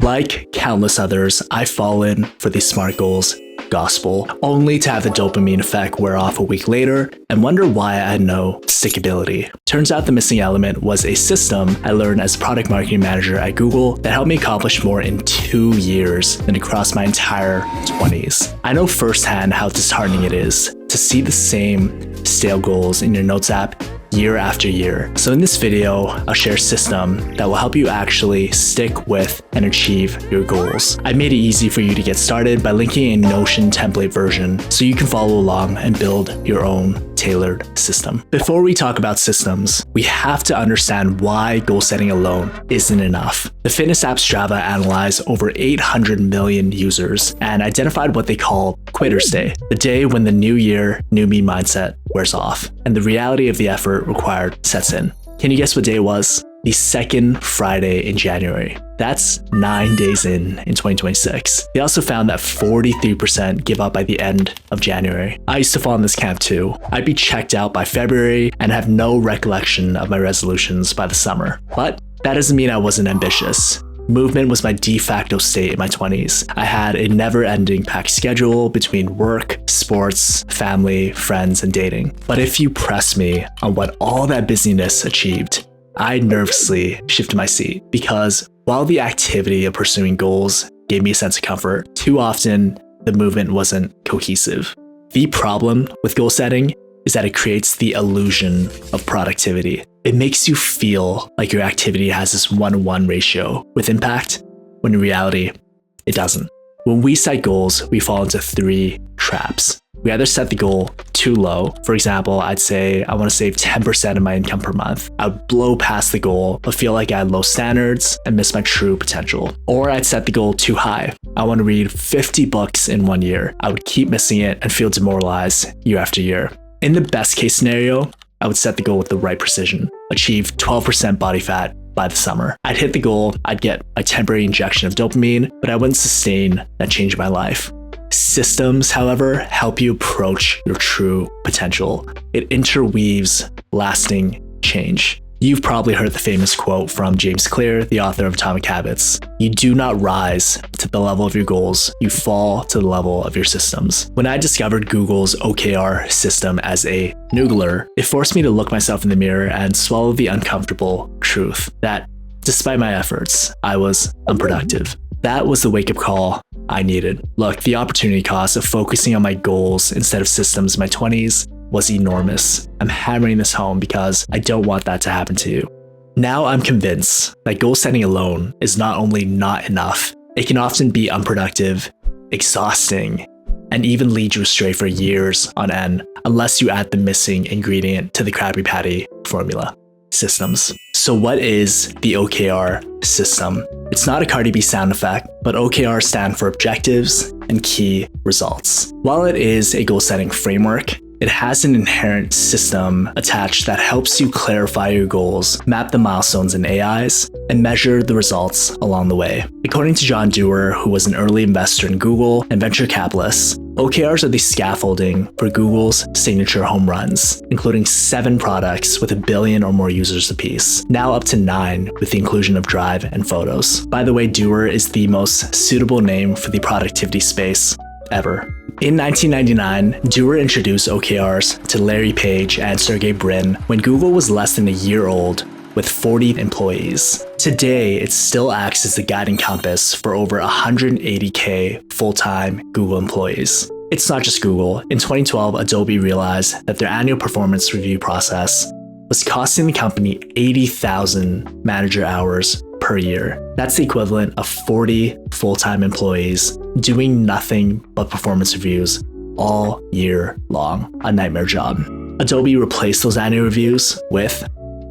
Like countless others, I've fallen for the SMART goals gospel, only to have the dopamine effect wear off a week later and wonder why I had no stickability. Turns out the missing element was a system I learned as product marketing manager at Google that helped me accomplish more in 2 years than across my entire 20s. I know firsthand how disheartening it is to see the same stale goals in your notes app year after year. So in this video, I'll share a system that will help you actually stick with and achieve your goals. I made it easy for you to get started by linking a Notion template version so you can follow along and build your own tailored system. Before we talk about systems, we have to understand why goal setting alone isn't enough. The fitness app Strava analyzed over 800 million users and identified what they call Quitter's Day, the day when the new year, new me mindset wears off and the reality of the effort required sets in. Can you guess what day it was? The second Friday in January. That's 9 days in 2026. They also found that 43% give up by the end of January. I used to fall in this camp too. I'd be checked out by February and have no recollection of my resolutions by the summer. But that doesn't mean I wasn't ambitious. Movement was my de facto state in my 20s. I had a never-ending packed schedule between work, sports, family, friends, and dating. But if you press me on what all that busyness achieved, I nervously shifted my seat because while the activity of pursuing goals gave me a sense of comfort, too often the movement wasn't cohesive. The problem with goal setting is that it creates the illusion of productivity. It makes you feel like your activity has this 1-to-1 ratio with impact, when in reality, it doesn't. When we set goals, we fall into 3 traps. We either set the goal too low. For example, I'd say I want to save 10% of my income per month. I would blow past the goal, but feel like I had low standards and miss my true potential. Or I'd set the goal too high. I want to read 50 books in 1 year. I would keep missing it and feel demoralized year after year. In the best case scenario, I would set the goal with the right precision, achieve 12% body fat by the summer. I'd hit the goal, I'd get a temporary injection of dopamine, but I wouldn't sustain that change in my life. Systems, however, help you approach your true potential. It interweaves lasting change. You've probably heard the famous quote from James Clear, the author of Atomic Habits. You do not rise to the level of your goals, you fall to the level of your systems. When I discovered Google's OKR system as a noodler, it forced me to look myself in the mirror and swallow the uncomfortable truth that despite my efforts, I was unproductive. That was the wake-up call I needed. Look, the opportunity cost of focusing on my goals instead of systems in my 20s was enormous. I'm hammering this home because I don't want that to happen to you. Now I'm convinced that goal setting alone is not only not enough, it can often be unproductive, exhausting, and even lead you astray for years on end unless you add the missing ingredient to the Krabby Patty formula: systems. So what is the OKR system? It's not a Cardi B sound effect, but OKRs stand for objectives and key results. While it is a goal setting framework, it has an inherent system attached that helps you clarify your goals, map the milestones in AIs, and measure the results along the way. According to John Doerr, who was an early investor in Google and venture capitalist, OKRs are the scaffolding for Google's signature home runs, including 7 products with 1 billion or more users apiece, now up to 9 with the inclusion of Drive and Photos. By the way, Doerr is the most suitable name for the productivity space ever. In 1999, Doerr introduced OKRs to Larry Page and Sergey Brin when Google was less than a year old with 40 employees. Today, it still acts as the guiding compass for over 180K full-time Google employees. It's not just Google. In 2012, Adobe realized that their annual performance review process was costing the company 80,000 manager hours per year. That's the equivalent of 40 full-time employees doing nothing but performance reviews all year long. A nightmare job. Adobe replaced those annual reviews with,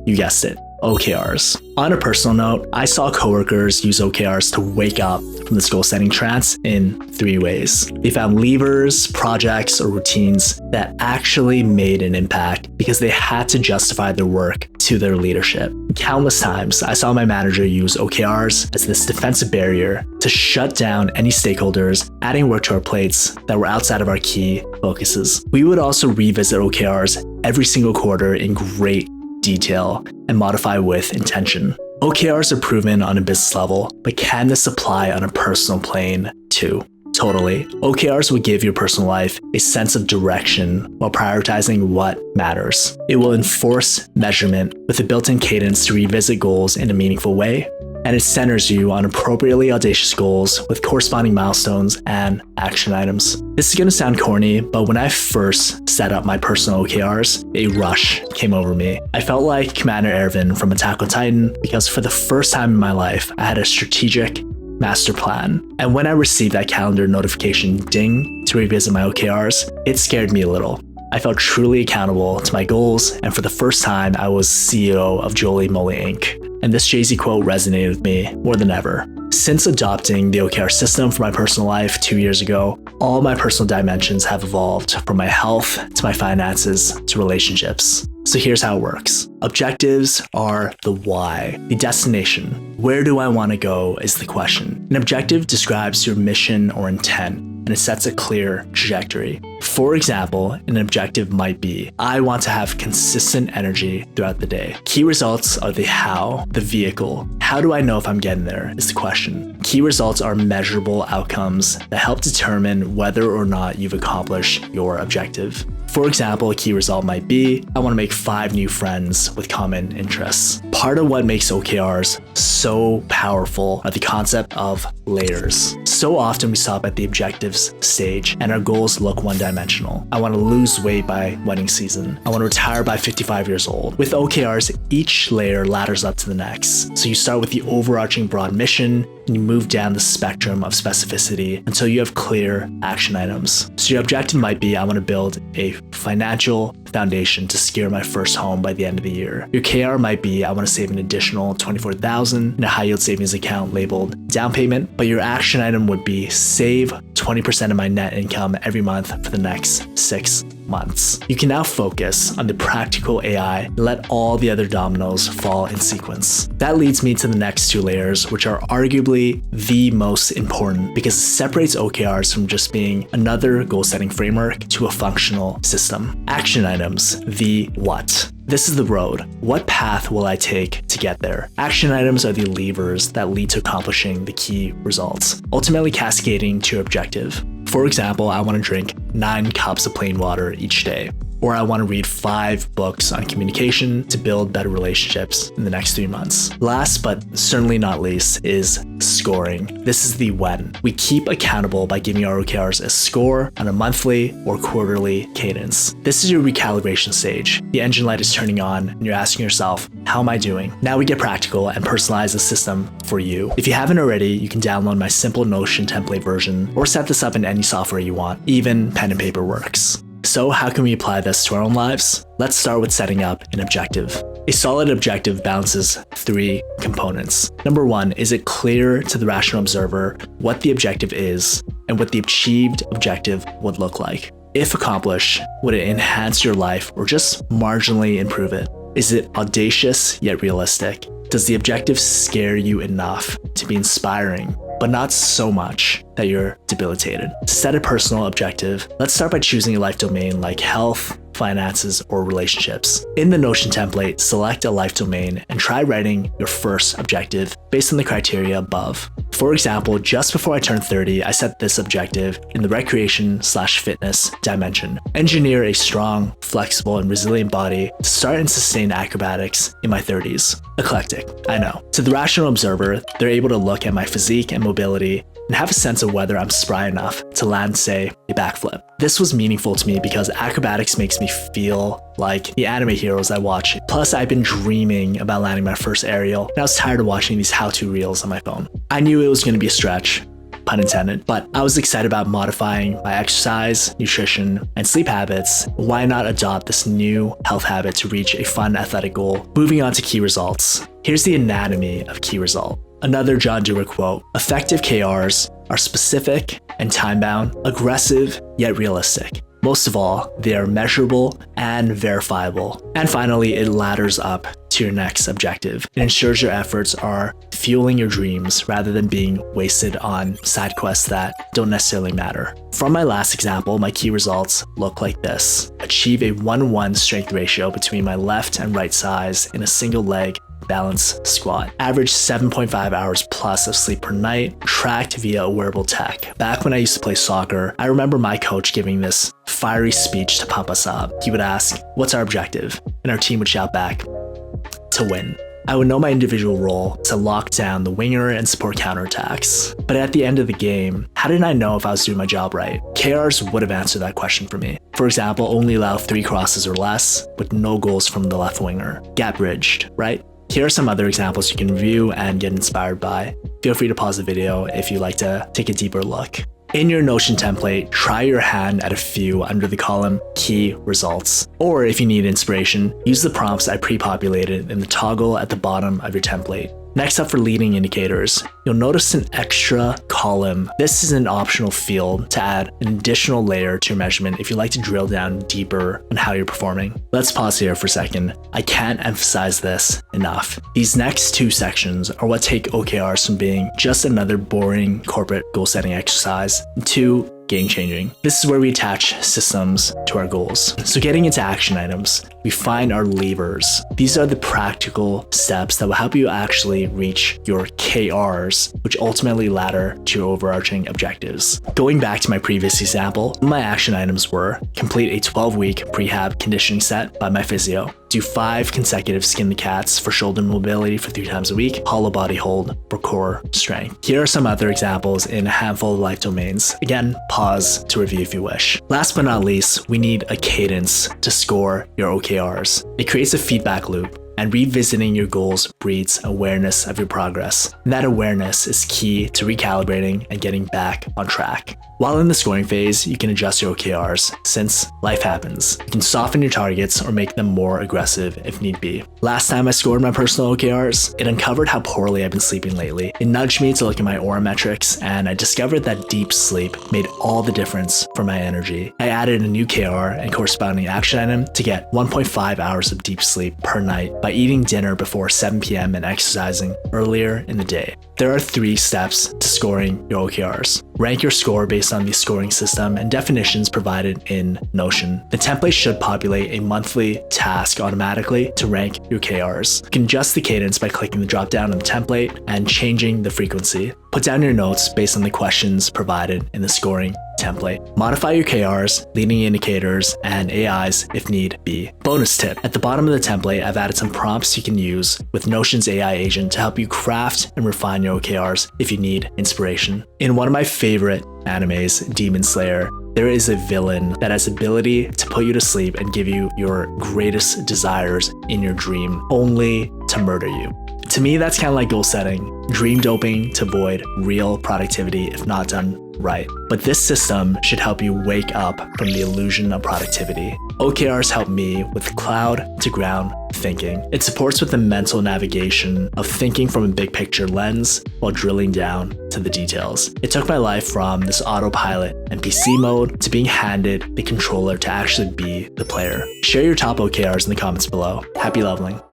you guessed it, OKRs. On a personal note, I saw coworkers use OKRs to wake up from this goal-setting trance in 3 ways. They found levers, projects, or routines that actually made an impact because they had to justify their work to their leadership. Countless times, I saw my manager use OKRs as this defensive barrier to shut down any stakeholders adding work to our plates that were outside of our key focuses. We would also revisit OKRs every single quarter in great detail and modify with intention. OKRs are proven on a business level, but can this apply on a personal plane too? Totally. OKRs will give your personal life a sense of direction while prioritizing what matters. It will enforce measurement with a built-in cadence to revisit goals in a meaningful way, and it centers you on appropriately audacious goals with corresponding milestones and action items. This is going to sound corny, but when I first set up my personal OKRs, a rush came over me. I felt like Commander Erwin from Attack on Titan because for the first time in my life, I had a strategic master plan. And when I received that calendar notification ding to revisit my OKRs, it scared me a little. I felt truly accountable to my goals, and for the first time, I was CEO of Moely Inc. And this Jay-Z quote resonated with me more than ever. Since adopting the OKR system for my personal life 2 years ago, all my personal dimensions have evolved, from my health to my finances to relationships. So here's how it works. Objectives are the why, the destination. Where do I want to go is the question. An objective describes your mission or intent, and it sets a clear trajectory. For example, an objective might be, I want to have consistent energy throughout the day. Key results are the how, the vehicle. How do I know if I'm getting there is the question. Key results are measurable outcomes that help determine whether or not you've accomplished your objective. For example, a key result might be, I want to make 5 new friends with common interests. Part of what makes OKRs so powerful are the concept of layers. So often we stop at the objectives stage and our goals look one-dimensional. I want to lose weight by wedding season. I want to retire by 55 years old. With OKRs, each layer ladders up to the next. So you start with the overarching broad mission, and you move down the spectrum of specificity until you have clear action items. So your objective might be, I want to build a financial foundation to secure my first home by the end of the year. Your KR might be, I want to save an additional $24,000 in a high yield savings account labeled down payment, but your action item would be save 20% of my net income every month for the next 6 months. You can now focus on the practical AI and let all the other dominoes fall in sequence. That leads me to the next 2 layers, which are arguably the most important because it separates OKRs from just being another goal-setting framework to a functional system. Action items, the what. This is the road. What path will I take to get there? Action items are the levers that lead to accomplishing the key results, ultimately cascading to your objective. For example, I want to drink 9 cups of plain water each day. Or I want to read 5 books on communication to build better relationships in the next 3 months. Last but certainly not least is scoring. This is the when. We keep accountable by giving our OKRs a score on a monthly or quarterly cadence. This is your recalibration stage. The engine light is turning on and you're asking yourself, how am I doing? Now we get practical and personalize the system for you. If you haven't already, you can download my simple Notion template version or set this up in any software you want. Even pen and paper works. So how can we apply this to our own lives? Let's start with setting up an objective. A solid objective balances 3 components. Number 1, is it clear to the rational observer what the objective is and what the achieved objective would look like? If accomplished, would it enhance your life or just marginally improve it? Is it audacious yet realistic? Does the objective scare you enough to be inspiring, but not so much that you're debilitated? To set a personal objective, let's start by choosing a life domain like health, finances, or relationships. In the Notion template, select a life domain and try writing your first objective based on the criteria above. For example, just before I turned 30, I set this objective in the recreation/fitness dimension. Engineer a strong, flexible, and resilient body to start and sustain acrobatics in my 30s. Eclectic, I know. To the rational observer, they're able to look at my physique and mobility and have a sense of whether I'm spry enough to land, say, a backflip. This was meaningful to me because acrobatics makes me feel like the anime heroes I watch. Plus, I've been dreaming about landing my first aerial, and I was tired of watching these how-to reels on my phone. I knew it was going to be a stretch, pun intended, but I was excited about modifying my exercise, nutrition, and sleep habits. Why not adopt this new health habit to reach a fun athletic goal? Moving on to key results. Here's the anatomy of key result. Another John Dewar quote, effective KRs are specific and time-bound, aggressive yet realistic. Most of all, they are measurable and verifiable. And finally, it ladders up to your next objective. It ensures your efforts are fueling your dreams rather than being wasted on side quests that don't necessarily matter. From my last example, my key results look like this. Achieve a 1-1 strength ratio between my left and right thighs in a single leg balance squat. Average 7.5 hours plus of sleep per night, tracked via a wearable tech. Back when I used to play soccer, I remember my coach giving this fiery speech to pump us up. He would ask, "What's our objective?" And our team would shout back, "To win." I would know my individual role to lock down the winger and support counterattacks. But at the end of the game, how did I know if I was doing my job right? OKRs would have answered that question for me. For example, only allow 3 crosses or less, with no goals from the left winger. Gap bridged, right? Here are some other examples you can review and get inspired by. Feel free to pause the video if you'd like to take a deeper look. In your Notion template, try your hand at a few under the column Key Results. Or if you need inspiration, use the prompts I pre-populated in the toggle at the bottom of your template. Next up, for leading indicators, you'll notice an extra column. This is an optional field to add an additional layer to your measurement if you'd like to drill down deeper on how you're performing. Let's pause here for a second. I can't emphasize this enough. These next 2 sections are what take OKRs from being just another boring corporate goal setting exercise to game-changing. This is where we attach systems to our goals. So getting into action items, we find our levers. These are the practical steps that will help you actually reach your KRs, which ultimately ladder to your overarching objectives. Going back to my previous example, my action items were: complete a 12-week prehab conditioning set by my physio, do 5 consecutive skin the cats for shoulder mobility for 3 times a week, hollow body hold for core strength. Here are some other examples in a handful of life domains. Again, pause to review if you wish. Last but not least, we need a cadence to score your OKRs. It creates a feedback loop, and revisiting your goals breeds awareness of your progress. And that awareness is key to recalibrating and getting back on track. While in the scoring phase, you can adjust your OKRs since life happens. You can soften your targets or make them more aggressive if need be. Last time I scored my personal OKRs, it uncovered how poorly I've been sleeping lately. It nudged me to look at my aura metrics, and I discovered that deep sleep made all the difference for my energy. I added a new KR and corresponding action item to get 1.5 hours of deep sleep per night by eating dinner before 7 p.m. and exercising earlier in the day. There are 3 steps to scoring your OKRs. Rank your score based on the scoring system and definitions provided in Notion. The template should populate a monthly task automatically to rank your KRs. You can adjust the cadence by clicking the drop down on the template and changing the frequency. Put down your notes based on the questions provided in the scoring template. Modify your KRs, leading indicators, and AIs if need be. Bonus tip: at the bottom of the template, I've added some prompts you can use with Notion's AI agent to help you craft and refine your OKRs if you need inspiration. In one of my favorite animes, Demon Slayer, there is a villain that has the ability to put you to sleep and give you your greatest desires in your dream, only to murder you. To me, that's kind of like goal setting, dream doping to avoid real productivity if not done right. But this system should help you wake up from the illusion of productivity. OKRs help me with cloud to ground thinking. It supports with the mental navigation of thinking from a big picture lens while drilling down to the details. It took my life from this autopilot NPC mode to being handed the controller to actually be the player. Share your top OKRs in the comments below. Happy leveling.